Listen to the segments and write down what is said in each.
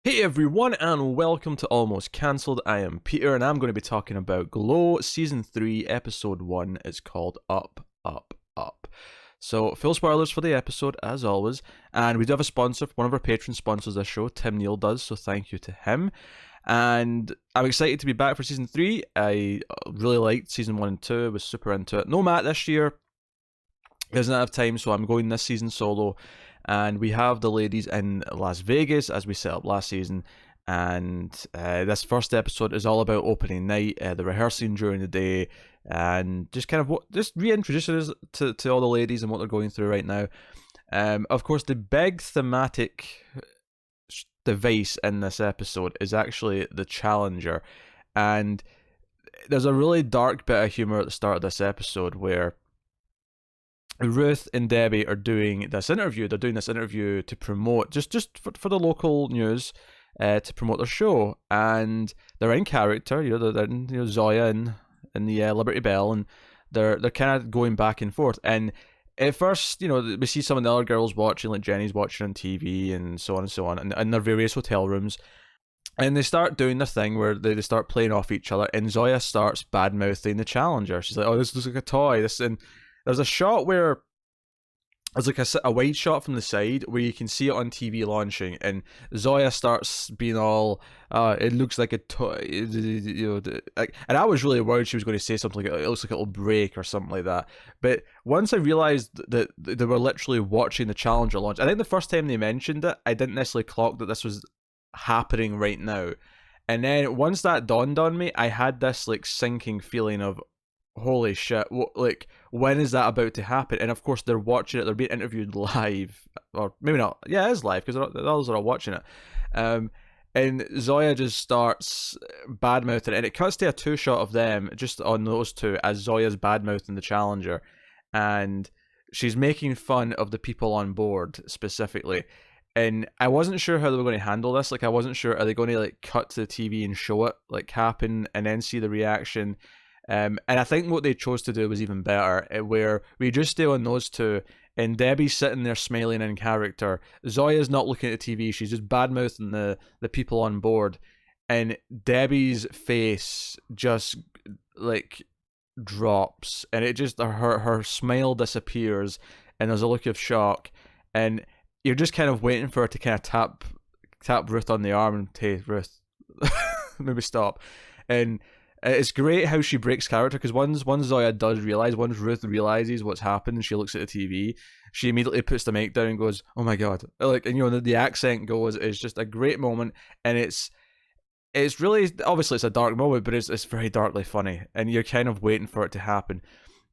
Hey everyone, and welcome to Almost Cancelled. I am Peter, and I'm going to be talking about g.l.o.w Season 3, Episode 1. It's called Up, Up, Up. So, full spoilers for the episode, as always. And we do have a sponsor. One of our patrons sponsors this show, Tim Neal does, so thank you to him. And I'm excited to be back for Season 3. I really liked Season 1 and 2, was super into it. No Matt this year. He doesn't have time, so I'm going this season solo. And we have the ladies in Las Vegas as we set up last season. And this first episode is all about opening night, the rehearsing during the day, and just kind of just reintroducing us to all the ladies and what they're going through right now. Of course, the big thematic device in this episode is actually the Challenger. And there's a really dark bit of humor at the start of this episode where Ruth and Debbie are doing this interview. They're doing this interview to promote, just for the local news, to promote their show. And they're in character, they're in, Zoya and the Liberty Bell, and they're kind of going back and forth. And at first, we see some of the other girls watching, like Jenny's watching on TV and so on, and in their various hotel rooms. And they start doing the thing where they start playing off each other, and Zoya starts bad-mouthing the Challenger. She's like, oh, this looks like a toy. And there's a shot where there's like a wide shot from the side where you can see it on TV launching, and Zoya starts being all, it looks like a toy, and I was really worried she was going to say something like, it looks like it'll break or something like that. But once I realised that they were literally watching the Challenger launch, I think the first time they mentioned it, I didn't necessarily clock that this was happening right now. And then once that dawned on me, I had this like sinking feeling of, holy shit, when is that about to happen? And of course they're watching it, they're being interviewed live, or maybe not, yeah, it is live because the others are all watching it. And Zoya just starts bad-mouthing, and it cuts to a two-shot of them just on those two as Zoya's bad-mouthing the Challenger, and she's making fun of the people on board specifically. And I wasn't sure how they were going to handle this. Like, I wasn't sure, are they going to like cut to the TV and show it like happen and then see the reaction? And I think what they chose to do was even better, where we just stay on those two, and Debbie's sitting there smiling in character. Zoya's not looking at the TV, she's just bad-mouthing the people on board. And Debbie's face just, like, drops, and it just, her smile disappears, and there's a look of shock, and you're just kind of waiting for her to kind of tap Ruth on the arm and, hey, Ruth, maybe stop. And it's great how she breaks character, because once Zoya does realise, once Ruth realises what's happened and she looks at the TV, she immediately puts the mic down and goes, oh my god. Like, and the accent goes, it's just a great moment, and it's really, obviously it's a dark moment, but it's very darkly funny, and you're kind of waiting for it to happen.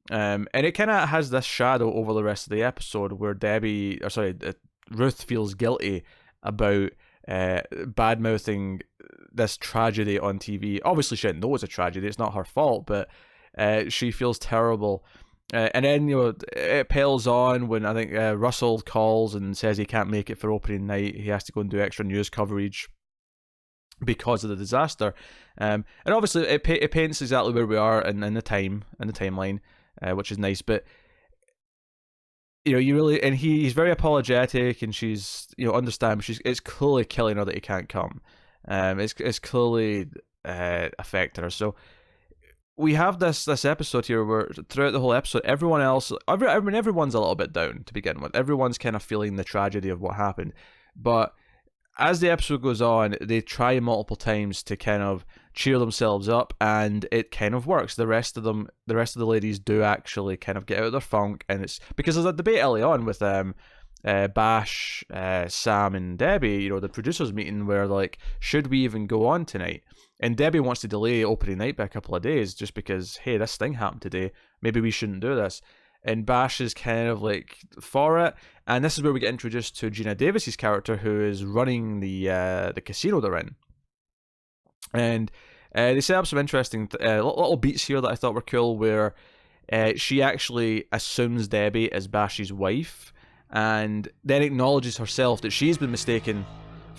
And it kind of has this shadow over the rest of the episode where Ruth feels guilty about bad-mouthing this tragedy on TV. Obviously she didn't know it was a tragedy, it's not her fault, but she feels terrible. And then it pales on when I think Russell calls and says he can't make it for opening night. He has to go and do extra news coverage because of the disaster. And obviously it paints exactly where we are in the timeline, which is nice. But you really, and he's very apologetic, and she's, understands, it's clearly killing her that he can't come. It's clearly affecting her. So we have this episode here where throughout the whole episode, everyone's a little bit down to begin with. Everyone's kind of feeling the tragedy of what happened. But as the episode goes on, they try multiple times to kind of cheer themselves up, and it kind of works. The rest of the ladies do actually kind of get out of their funk, and it's because there's a debate early on with Bash, Sam, and Debbie, the producers meeting, where like, should we even go on tonight? And Debbie wants to delay opening night by a couple of days just because, hey, this thing happened today, maybe we shouldn't do this. And Bash is kind of like for it, and this is where we get introduced to Gina Davis's character, who is running the casino they're in. And they set up some interesting little beats here that I thought were cool, where she actually assumes Debbie is Bash's wife, and then acknowledges herself that she's been mistaken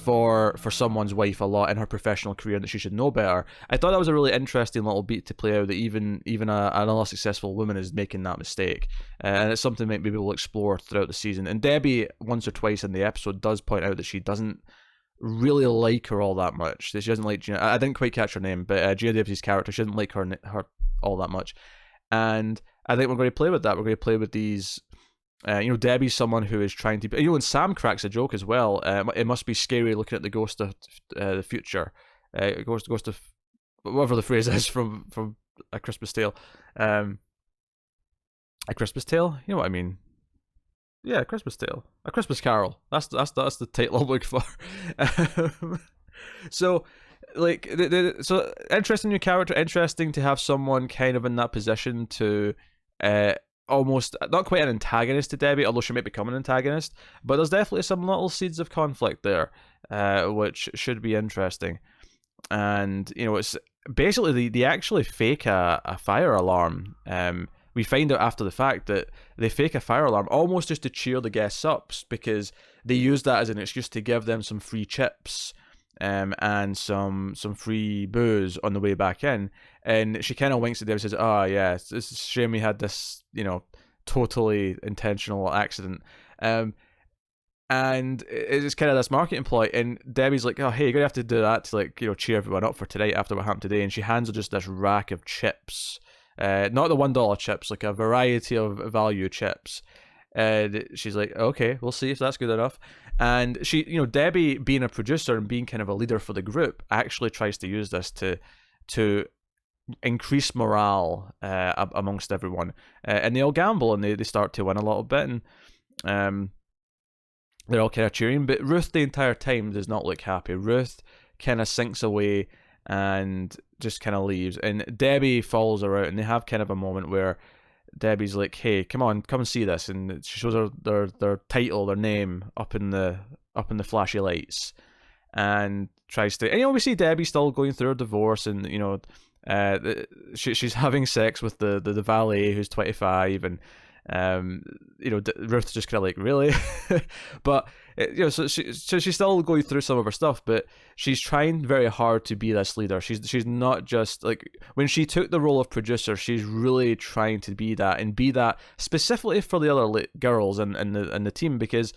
for someone's wife a lot in her professional career, and that she should know better. I thought that was a really interesting little beat to play out, that even another successful woman is making that mistake, and it's something maybe we'll explore throughout the season. And Debbie, once or twice in the episode, does point out that she doesn't really like her all that much. She doesn't like Gina. I didn't quite catch her name, but g.l.o.w's character, she doesn't like her all that much. And I think we're going to play with that. We're going to play with these. Debbie's someone who is trying to be. And Sam cracks a joke as well. It must be scary looking at the ghost of the future. Ghost of whatever the phrase is from A Christmas Tale. A Christmas Tale. You know what I mean? Yeah, A Christmas Tale. A Christmas Carol. That's the title I'm looking for. So, like, so interesting new character. Interesting to have someone kind of in that position to, almost not quite an antagonist to Debbie, although she might become an antagonist. But there's definitely some little seeds of conflict there, which should be interesting. And it's basically they actually fake a fire alarm. We find out after the fact that they fake a fire alarm almost just to cheer the guests up, because they use that as an excuse to give them some free chips, and some free booze on the way back in. And she kind of winks at them and says, "Oh yeah, it's a shame we had this, totally intentional accident." And it's kind of this marketing ploy. And Debbie's like, "Oh hey, you're gonna have to do that to cheer everyone up for tonight after what happened today." And she hands her just this rack of chips. Not the $1 chips, like a variety of value chips. And she's like, okay, we'll see if that's good enough. And she, Debbie, being a producer and being kind of a leader for the group, actually tries to use this to increase morale amongst everyone. And they all gamble and they start to win a little bit. And they're all kind of cheering. But Ruth, the entire time, does not look happy. Ruth kind of sinks away and just kind of leaves, and Debbie follows her out, and they have kind of a moment where Debbie's like, "Hey, come and see this," and she shows her their title, their name up in the flashy lights, and tries to. And we see Debbie still going through her divorce, and she's having sex with the valet who's 25, and Ruth's just kind of like, really. But so she's still going through some of her stuff, but she's trying very hard to be this leader. She's not just like, when she took the role of producer, she's really trying to be that, and be that specifically for the other girls and the team, because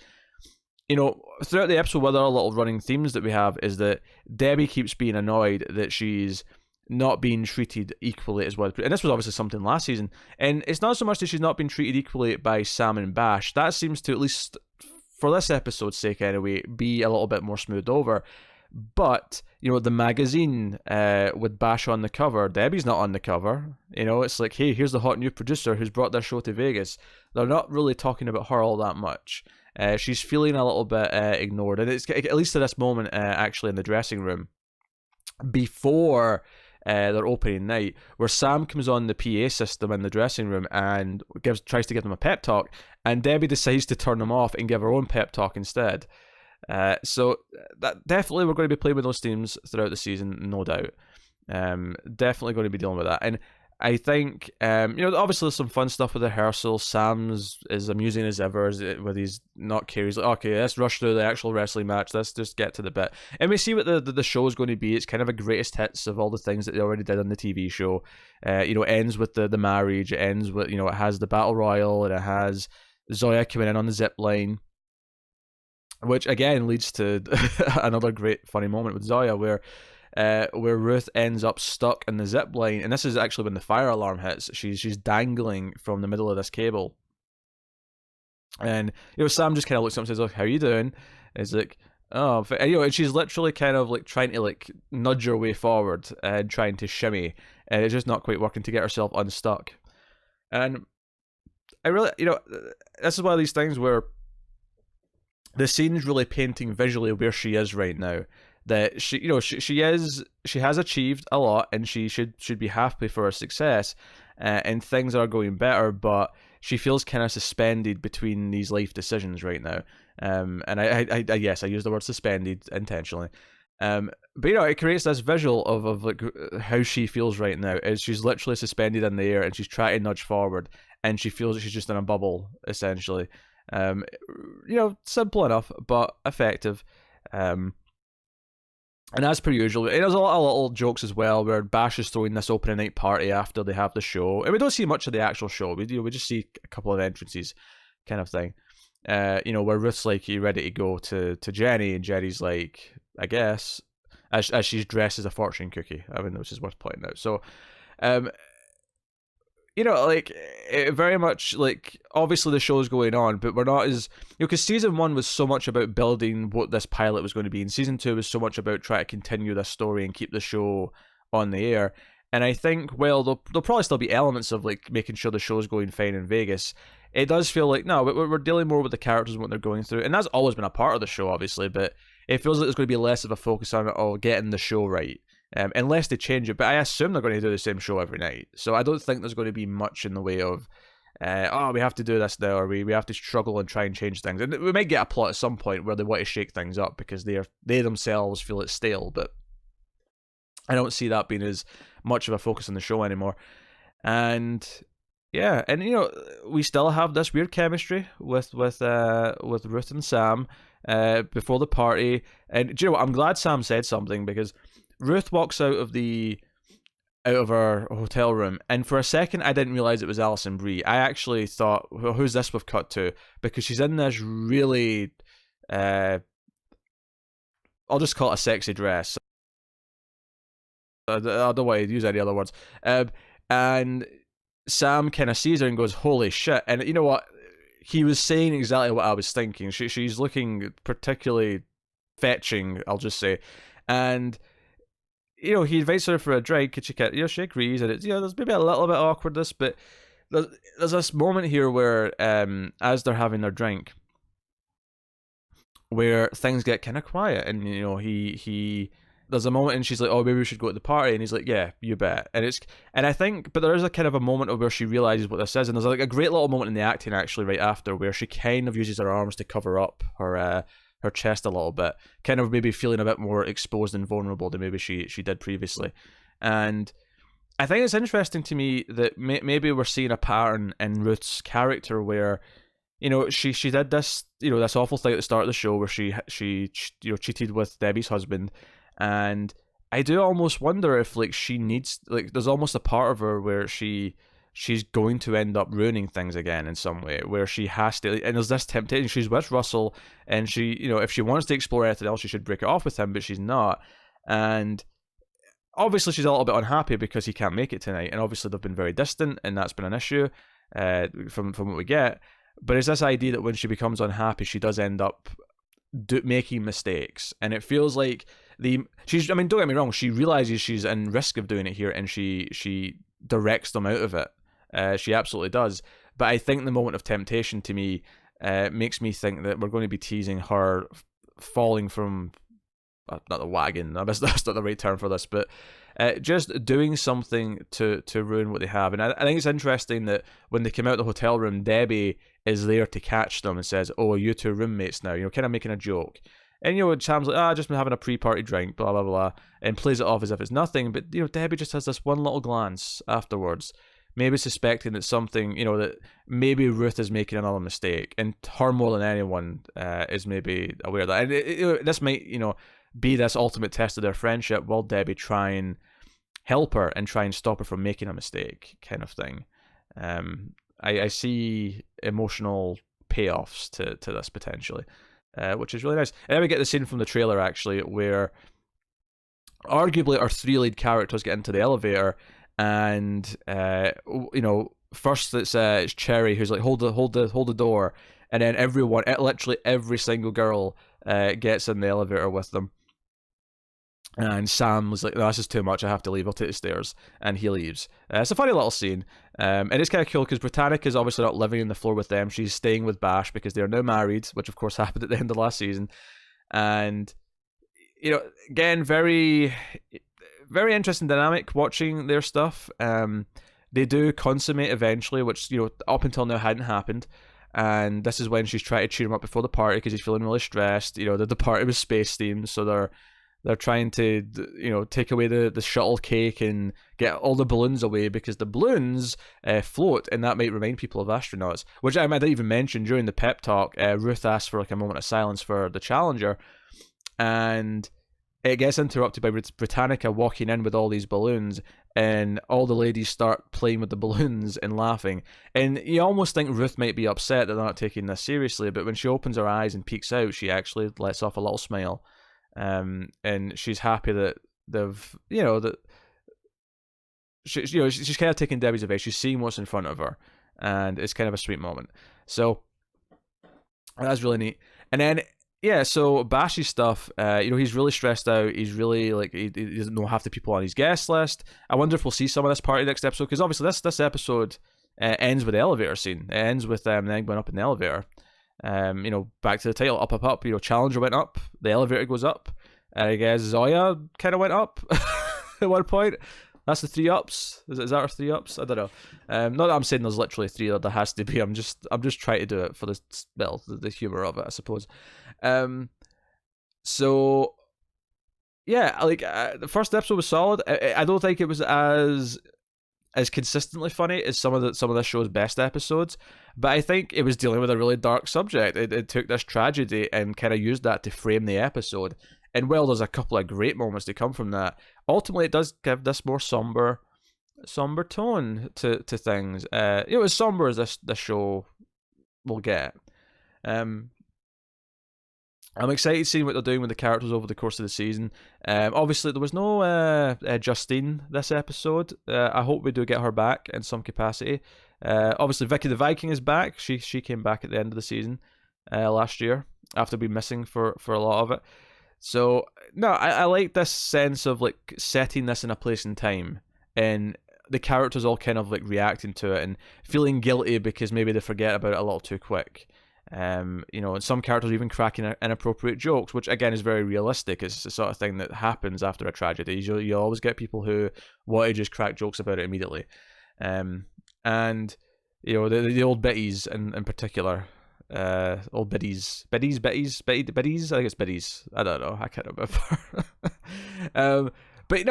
throughout the episode, one of our little running themes that we have is that Debbie keeps being annoyed that she's not being treated equally as well. And this was obviously something last season. And it's not so much that she's not being treated equally by Sam and Bash. That seems to, at least for this episode's sake anyway, be a little bit more smoothed over. But, the magazine with Bash on the cover, Debbie's not on the cover. It's like, hey, here's the hot new producer who's brought their show to Vegas. They're not really talking about her all that much. She's feeling a little bit ignored. And it's, at least to this moment, actually in the dressing room, before their opening night, where Sam comes on the PA system in the dressing room and tries to give them a pep talk, and Debbie decides to turn them off and give her own pep talk instead. So that definitely we're going to be playing with those themes throughout the season, no doubt. Definitely going to be dealing with that. And I think, obviously there's some fun stuff with the rehearsal. Sam's as amusing as ever with his not care. He's like, okay, let's rush through the actual wrestling match. Let's just get to the bit. And we see what the show is going to be. It's kind of a greatest hits of all the things that they already did on the TV show. It ends with the marriage. It ends with, it has the battle royal, and it has Zoya coming in on the zip line, which again leads to another great funny moment with Zoya where Ruth ends up stuck in the zip line, and this is actually when the fire alarm hits. She's dangling from the middle of this cable, and Sam just kind of looks up and says, "Oh, how you doing?" And it's like, "Oh," and she's literally kind of like trying to like nudge her way forward and trying to shimmy, and it's just not quite working to get herself unstuck. And I really, this is one of these things where the scene's really painting visually where she is right now. That she has achieved a lot, and she should be happy for her success, and things are going better, but she feels kind of suspended between these life decisions right now. And I yes, I use the word suspended intentionally. But it creates this visual of like how she feels right now, is she's literally suspended in the air, and she's trying to nudge forward, and she feels that she's just in a bubble essentially. Simple enough but effective. And as per usual, there's a lot of little jokes as well, where Bash is throwing this opening night party after they have the show, and we don't see much of the actual show. We just see a couple of entrances, kind of thing. Where Ruth's like, "You ready to go to Jenny?" And Jenny's like, I guess, as she's dressed as a fortune cookie. I mean, which is worth pointing out. So, um, like it very much like obviously the show's going on, but we're not as because season one was so much about building what this pilot was going to be, and season two was so much about trying to continue this story and keep the show on the air. And I think, well, there'll probably still be elements of like making sure the show's going fine in Vegas. It does feel like no, we're dealing more with the characters and what they're going through, and that's always been a part of the show, obviously. But it feels like there's going to be less of a focus on getting the show right. Unless they change it, but I assume they're going to do the same show every night. So I don't think there's going to be much in the way of, we have to do this now, or we have to struggle and try and change things. And we might get a plot at some point where they want to shake things up because they themselves feel it's stale, but I don't see that being as much of a focus on the show anymore. And yeah, and we still have this weird chemistry with Ruth and Sam before the party. And do you know what? I'm glad Sam said something because Ruth walks out of her hotel room, and for a second I didn't realize it was Alison Brie. I actually thought, well, who's this we've cut to? Because she's in this really, I'll just call it a sexy dress. I don't want to use any other words. And Sam kind of sees her and goes, "Holy shit!" And you know what? He was saying exactly what I was thinking. She's looking particularly fetching, I'll just say, and he invites her for a drink, and she agrees, and it's there's maybe a little bit of awkwardness, but there's this moment here where as they're having their drink, where things get kind of quiet, and he there's a moment, and she's like, "Oh, maybe we should go to the party," and he's like, "Yeah, you bet." And I think, but there is a kind of a moment of where she realizes what this is, and there's like a great little moment in the acting actually right after where she kind of uses her arms to cover up her chest a little bit, kind of maybe feeling a bit more exposed and vulnerable than maybe she did previously. And I think it's interesting to me that maybe we're seeing a pattern in Ruth's character where, she did this, this awful thing at the start of the show where she cheated with Debbie's husband, and I do almost wonder if like she needs, like there's almost a part of her where she's going to end up ruining things again in some way, where she has to, and there's this temptation. She's with Russell, and she, if she wants to explore anything else, she should break it off with him, but she's not. And obviously she's a little bit unhappy because he can't make it tonight, and obviously they've been very distant, and that's been an issue from what we get. But it's this idea that when she becomes unhappy, she does end up making mistakes, and it feels like she's, I mean, don't get me wrong, she realizes she's in risk of doing it here, and she directs them out of it. She absolutely does. But I think the moment of temptation to me makes me think that we're going to be teasing her falling from, not the wagon, that's not the right term for this, but just doing something to ruin what they have. And I think it's interesting that when they come out of the hotel room, Debbie is there to catch them and says, "Oh, are you two roommates now?" Kind of making a joke. And Sam's like, "I've just been having a pre-party drink, blah blah blah," and plays it off as if it's nothing. But Debbie just has this one little glance afterwards, maybe suspecting that something, that maybe Ruth is making another mistake, and her more than anyone is maybe aware of that. And this might, be this ultimate test of their friendship. Will Debbie try and help her and try and stop her from making a mistake, kind of thing? I see emotional payoffs to this potentially, which is really nice. And then we get the scene from the trailer actually, where arguably our three lead characters get into the elevator. And first it's Cherry who's like, hold the door, and then everyone, literally every single girl, gets in the elevator with them. And Sam was like, "No, this is too much, I have to leave, I'll take the stairs," and he leaves. It's a funny little scene, and it's kind of cool because Britannica is obviously not living on the floor with them. She's staying with Bash because they are now married, which of course happened at the end of last season. And again, very very interesting dynamic watching their stuff. They do consummate eventually, which up until now hadn't happened, and this is when she's trying to cheer him up before the party because he's feeling really stressed. The party was space themed, so they're trying to take away the shuttle cake and get all the balloons away because the balloons float, and that might remind people of astronauts, which I might even mention during the pep talk. Ruth asked for like a moment of silence for the Challenger, and it gets interrupted by Britannica walking in with all these balloons, and all the ladies start playing with the balloons and laughing. And you almost think Ruth might be upset that they're not taking this seriously, but when she opens her eyes and peeks out, she actually lets off a little smile. and she's happy that they've, that she's kind of taking Debbie's advice. She's seeing what's in front of her, and it's kind of a sweet moment. So that's really neat. And then so Bashy's stuff, he's really stressed out. He's really like he doesn't know half the people on his guest list. I wonder if we'll see some of this party next episode, because obviously this episode ends with the elevator scene. It ends with them going up in the elevator. Back to the title, up, up, up. Challenger went up, the elevator goes up. I guess Zoya kind of went up at one point. That's the 3 ups. Is that our 3 ups? I don't know. Not that I'm saying there's literally 3. There has to be. I'm just trying to do it for the humor of it, I suppose. So yeah, like the first episode was solid. I don't think it was as consistently funny as some of this show's best episodes, but I think it was dealing with a really dark subject. It took this tragedy and kind of used that to frame the episode. And while there's a couple of great moments to come from that, ultimately it does give this more somber tone to things. As somber as this show will get. I'm excited seeing what they're doing with the characters over the course of the season. Obviously, there was no Justine this episode. I hope we do get her back in some capacity. Obviously, Vicky the Viking is back. She came back at the end of the season last year after being missing for a lot of it. So, no, I like this sense of like setting this in a place and time, and the characters all kind of like reacting to it and feeling guilty because maybe they forget about it a little too quick. And some characters even cracking inappropriate jokes, which again is very realistic. It's the sort of thing that happens after a tragedy. You always get people who want to just crack jokes about it immediately. And the old biddies in particular. Old biddies, I think it's biddies. I don't know. I can't remember. But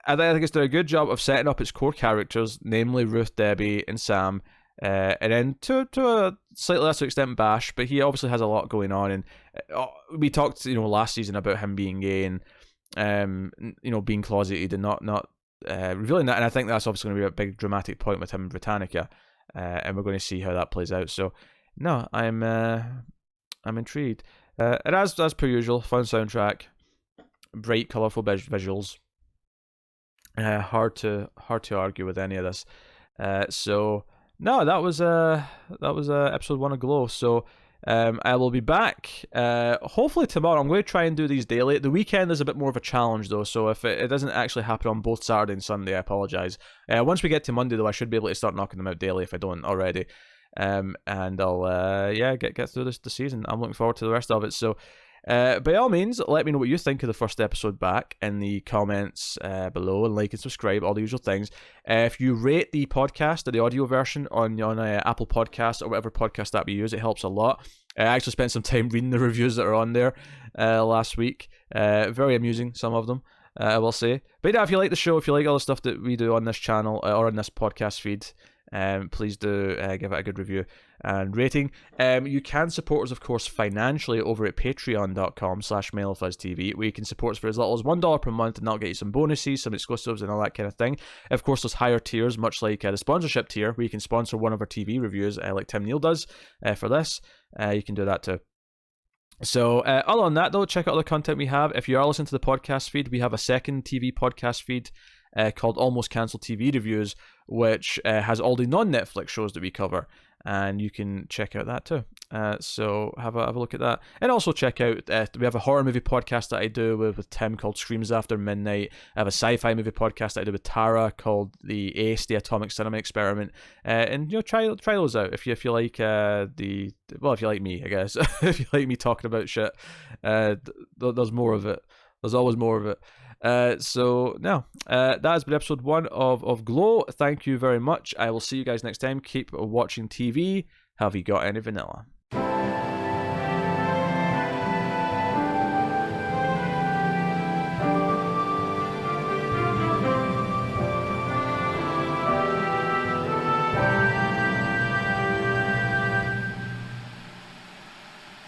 I think it's done a good job of setting up its core characters, namely Ruth, Debbie, and Sam, and then to a slightly lesser extent Bash. But he obviously has a lot going on, and we talked last season about him being gay and being closeted and not revealing that. And I think that's obviously going to be a big dramatic point with him and Britannica. And we're going to see how that plays out. So, no, I'm intrigued. And as per usual, fun soundtrack, bright, colourful visuals. Hard to argue with any of this. So no, that was episode 1 of Glow. So I will be back hopefully tomorrow. I'm going to try and do these daily. The weekend is a bit more of a challenge though, so if it doesn't actually happen on both Saturday and Sunday, I apologise. Once we get to Monday though, I should be able to start knocking them out daily if I don't already. And I'll get through the season. I'm looking forward to the rest of it. So by all means, let me know what you think of the first episode back in the comments below, and like and subscribe, all the usual things. If you rate the podcast or the audio version on Apple Podcasts or whatever podcast app you use, it helps a lot. I actually spent some time reading the reviews that are on there last week. Very amusing, some of them, I will say. But yeah, if you like the show, if you like all the stuff that we do on this channel or on this podcast feed, please do give it a good review and rating. You can support us, of course, financially over at patreon.com/MaileFuzzTV, where you can support us for as little as $1 per month, and that'll get you some bonuses, some exclusives, and all that kind of thing. Of course, there's higher tiers, much like the sponsorship tier, where you can sponsor one of our TV reviews, like Tim Neal does for this. You can do that too. So, other than that, though, check out all the content we have. If you are listening to the podcast feed, we have a second TV podcast feed called Almost Cancelled TV Reviews, which has all the non-Netflix shows that we cover, and you can check out that too. So have a look at that, and also check out we have a horror movie podcast that I do with Tim called Screams After Midnight. I have a sci-fi movie podcast that I do with Tara called The Ace, the Atomic Cinema Experiment, and try those out if you like if you like me, I guess. If you like me talking about shit, there's more of it. There's always more of it. So now that has been episode 1 of Glow. Thank you very much. I will see you guys next time. Keep watching TV. Have you got any vanilla?